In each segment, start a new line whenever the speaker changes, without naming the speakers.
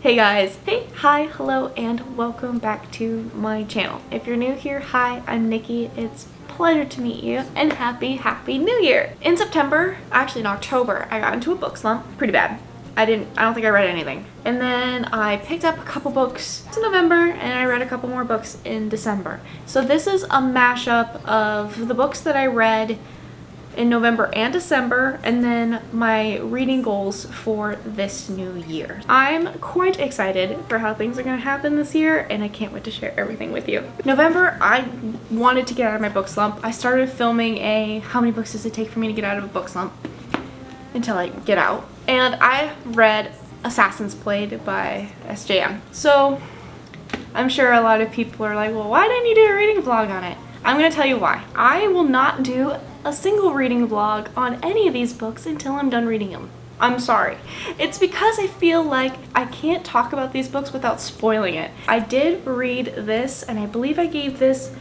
Hey guys, hey, hi, hello, and welcome back to my channel. If you're new here, hi, I'm Nikki. It's a pleasure to meet you, and happy New Year. In September, actually in October, I got into a book slump, pretty bad. I don't think I read anything. And then I picked up a couple books in November, and I read a couple more books in December. So this is a mashup of the books that I read in November and December, and then my reading goals for this new year. I'm quite excited for how things are going to happen this year, and I can't wait to share everything with you. November, I wanted to get out of my book slump. I started filming a how many books does it take for me to get out of a book slump until I get out, and I read Assassin's Blade by SJM. So I'm sure a lot of people are like, well, why didn't you do a reading vlog on it? I'm going to tell you why. I will not do a single reading vlog on any of these books until I'm done reading them. I'm sorry. It's because I feel like I can't talk about these books without spoiling it. I did read this, and I believe I gave this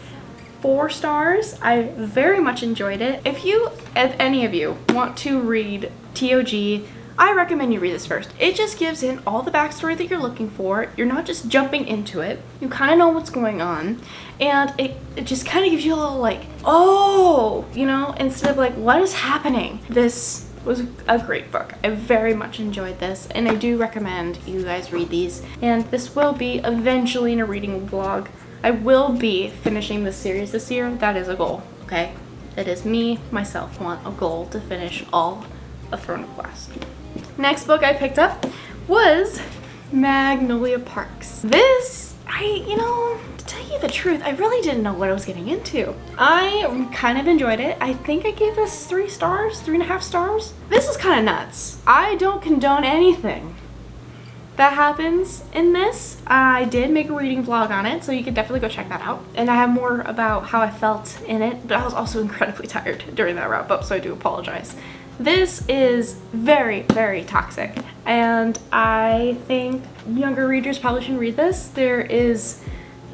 4 stars. I very much enjoyed it. If any of you want to read TOG, I recommend you read this first. It just gives in all the backstory that you're looking for. You're not just jumping into it. You kind of know what's going on. And it just kind of gives you a little like, oh, you know, instead of like, what is happening? This was a great book. I very much enjoyed this, and I do recommend you guys read these. And this will be eventually in a reading vlog. I will be finishing this series this year. That is a goal, okay? It is me, myself, want a goal to finish all of Throne of Glass. Next book I picked up was Magnolia Parks. This, to tell you the truth, I really didn't know what I was getting into. I kind of enjoyed it. I think I gave this 3 stars, 3.5 stars. This is kind of nuts. I don't condone anything that happens in this. I did make a reading vlog on it, so you can definitely go check that out. And I have more about how I felt in it, but I was also incredibly tired during that wrap up, so I do apologize. This is very, very toxic, and I think younger readers probably shouldn't read this. There is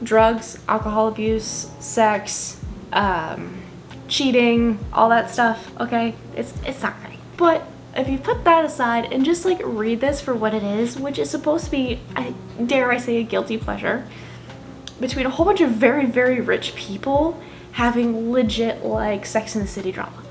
drugs, alcohol abuse, sex, cheating, all that stuff, okay? It's not great. But if you put that aside and just like read this for what it is, which is supposed to be, dare I say, a guilty pleasure, between a whole bunch of very, very rich people having legit like Sex and the City drama.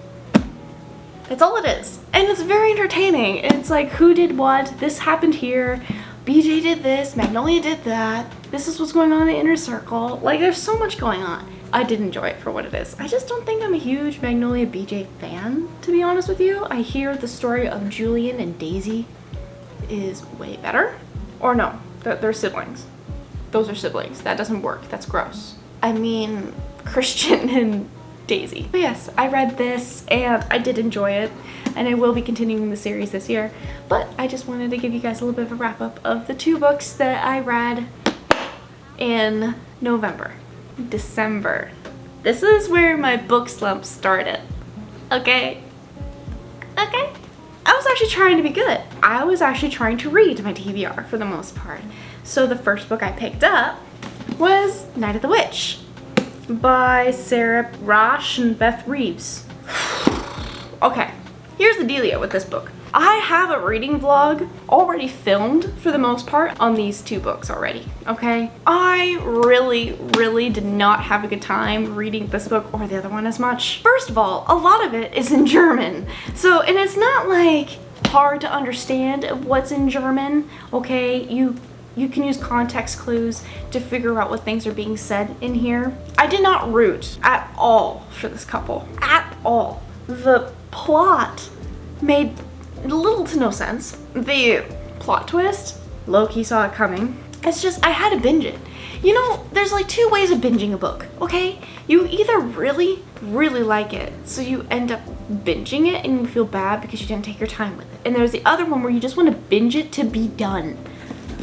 That's all it is. And it's very entertaining. It's like, who did what? This happened here. BJ did this. Magnolia did that. This is what's going on in the inner circle. Like, there's so much going on. I did enjoy it for what it is. I just don't think I'm a huge Magnolia BJ fan, to be honest with you. I hear the story of Julian and Daisy is way better. Or no, they're siblings. Those are siblings. That doesn't work. That's gross. I mean, Christian and Daisy. But yes, I read this and I did enjoy it, and I will be continuing the series this year, but I just wanted to give you guys a little bit of a wrap up of the 2 books that I read in November. December. This is where my book slump started. Okay? I was actually trying to be good. I was actually trying to read my TBR for the most part. So the first book I picked up was Night of the Witch by Sarah Rosh and Beth Reeves. Okay, here's the dealio with this book. I have a reading vlog already filmed for the most part on these 2 books already, okay? I really did not have a good time reading this book or the other one as much. First of all, a lot of it is in German. So, and it's not like hard to understand what's in German, okay? You can use context clues to figure out what things are being said in here. I did not root at all for this couple. At all. The plot made little to no sense. The plot twist, low-key saw it coming. It's just, I had to binge it. You know, there's like 2 ways of binging a book, okay? You either really like it, so you end up binging it and you feel bad because you didn't take your time with it. And there's the other one where you just want to binge it to be done.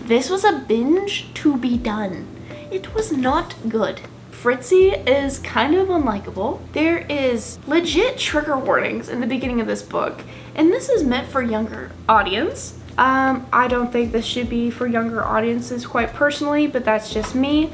This was a binge to be done. It was not good. Fritzy is kind of unlikable. There is legit trigger warnings in the beginning of this book, and this is meant for younger audience. I don't think this should be for younger audiences quite personally, but that's just me.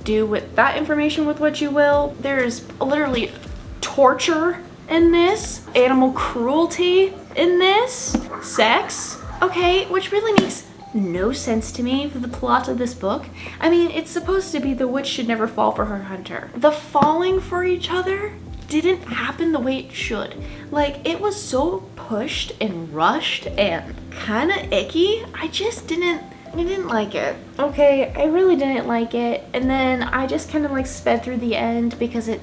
Do with that information with what you will. There's literally torture in this, animal cruelty in this, sex, okay, which really makes no sense to me for the plot of this book. I mean, it's supposed to be the witch should never fall for her hunter. The falling for each other didn't happen the way it should. Like, it was so pushed and rushed and kind of icky. I didn't like it. Okay, I really didn't like it. And then I just kind of like sped through the end because the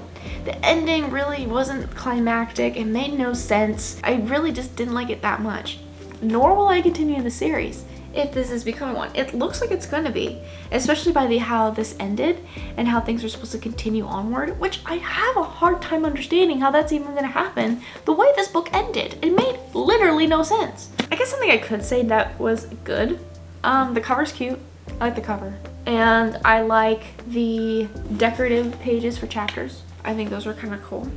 ending really wasn't climactic. It made no sense. I really just didn't like it that much. Nor will I continue the series if this is becoming one. It looks like it's gonna be, especially by how this ended and how things are supposed to continue onward, which I have a hard time understanding how that's even gonna happen the way this book ended. It made literally no sense. I guess something I could say that was good. The cover's cute. I like the cover. And I like the decorative pages for chapters. I think those are kind of cool.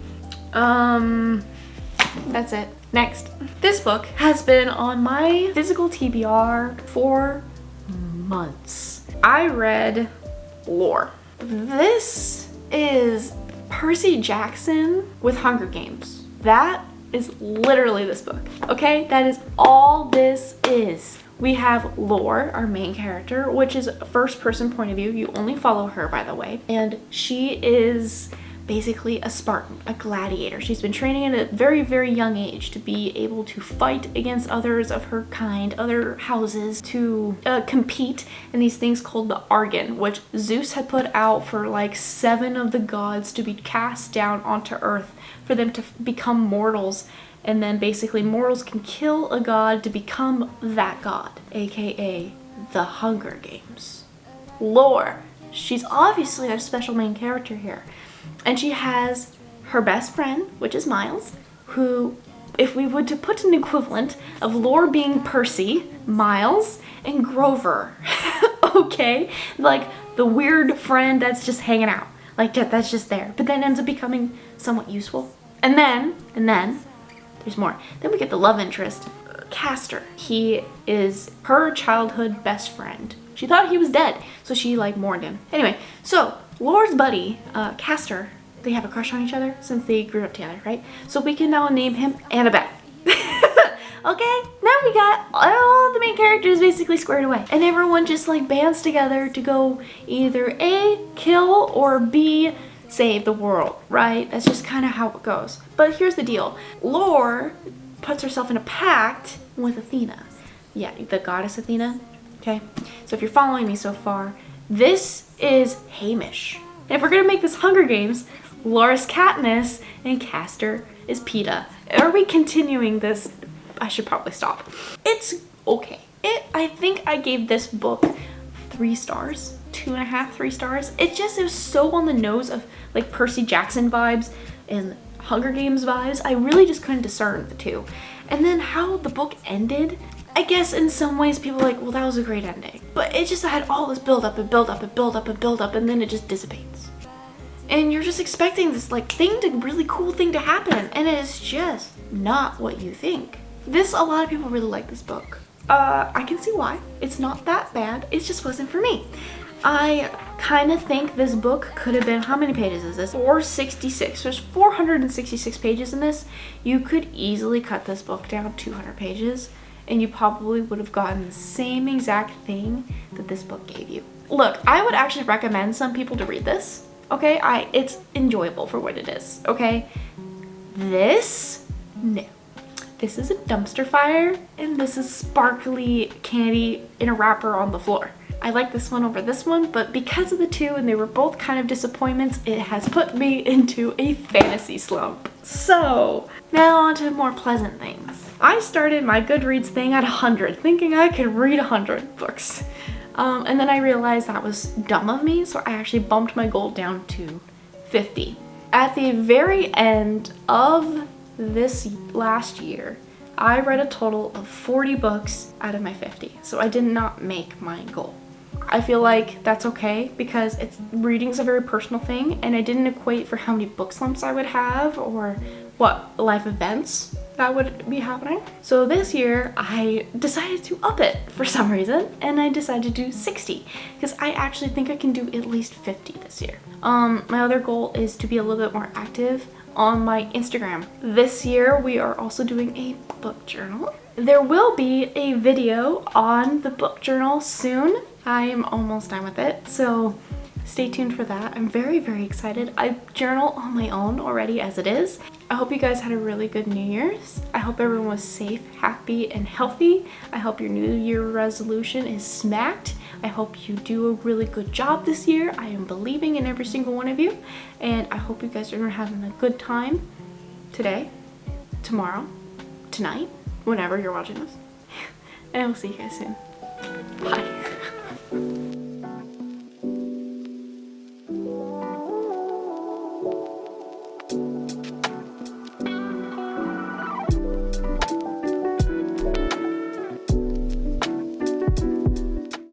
That's it. Next. This book has been on my physical TBR for months. I read Lore. This is Percy Jackson with Hunger Games. That is literally this book, okay? That is all this is. We have Lore, our main character, which is a first-person point of view. You only follow her, by the way. And she is basically a Spartan, a gladiator. She's been training at a very, very young age to be able to fight against others of her kind, other houses, to compete in these things called the Argon, which Zeus had put out for like 7 of the gods to be cast down onto Earth for them to become mortals. And then basically mortals can kill a god to become that god, aka the Hunger Games. Lore. She's obviously our special main character here. And she has her best friend, which is Miles, who, if we were to put an equivalent of Lore being Percy, Miles, and Grover, okay? Like the weird friend that's just hanging out. Like that's just there. But then ends up becoming somewhat useful. And then, there's more. Then we get the love interest, Castor. He is her childhood best friend. She thought he was dead, so she like mourned him. Anyway, so Lore's buddy, Castor, they have a crush on each other since they grew up together, right? So we can now name him Annabeth. Okay, now we got all the main characters basically squared away. And everyone just like bands together to go either A, kill, or B, save the world, right? That's just kind of how it goes. But here's the deal. Lore puts herself in a pact with Athena. Yeah, the goddess Athena, okay? So if you're following me so far, this is Hamish. And if we're gonna make this Hunger Games, Lore's Katniss and Castor is Peeta. Are we continuing this? I should probably stop. It's okay. I think I gave this book 3 stars, 2.5, 3 stars. It was so on the nose of like Percy Jackson vibes and Hunger Games vibes. I really just couldn't discern the two. And then how the book ended, I guess in some ways people are like, well, that was a great ending. But it just had all this build up and build up and build up and build up, and then it just dissipates. And you're just expecting this like really cool thing to happen, and it is just not what you think. A lot of people really like this book. I can see why. It's not that bad. It just wasn't for me. I kind of think this book could have been, how many pages is this? 466. There's 466 pages in this. You could easily cut this book down 200 pages and you probably would have gotten the same exact thing that this book gave you. Look, I would actually recommend some people to read this, okay? It's enjoyable for what it is, okay? This, no. This is a dumpster fire, and this is sparkly candy in a wrapper on the floor. I like this one over this one, but because of the two, and they were both kind of disappointments, it has put me into a fantasy slump. So, now on to more pleasant things. I started my Goodreads thing at 100, thinking I could read 100 books. And then I realized that was dumb of me, so I actually bumped my goal down to 50. At the very end of this last year, I read a total of 40 books out of my 50, so I did not make my goal. I feel like that's okay because reading's a very personal thing, and I didn't equate for how many book slumps I would have or what life events that would be happening. So this year I decided to up it for some reason, and I decided to do 60 because I actually think I can do at least 50 this year. My other goal is to be a little bit more active on my Instagram. This year we are also doing a book journal. There will be a video on the book journal soon. I am almost done with it, so stay tuned for that. I'm very, very excited. I journal on my own already as it is. I hope you guys had a really good New Year's. I hope everyone was safe, happy, and healthy. I hope your New Year resolution is smacked. I hope you do a really good job this year. I am believing in every single one of you. And I hope you guys are having a good time today, tomorrow, tonight, whenever you're watching this. And I will see you guys soon. Bye.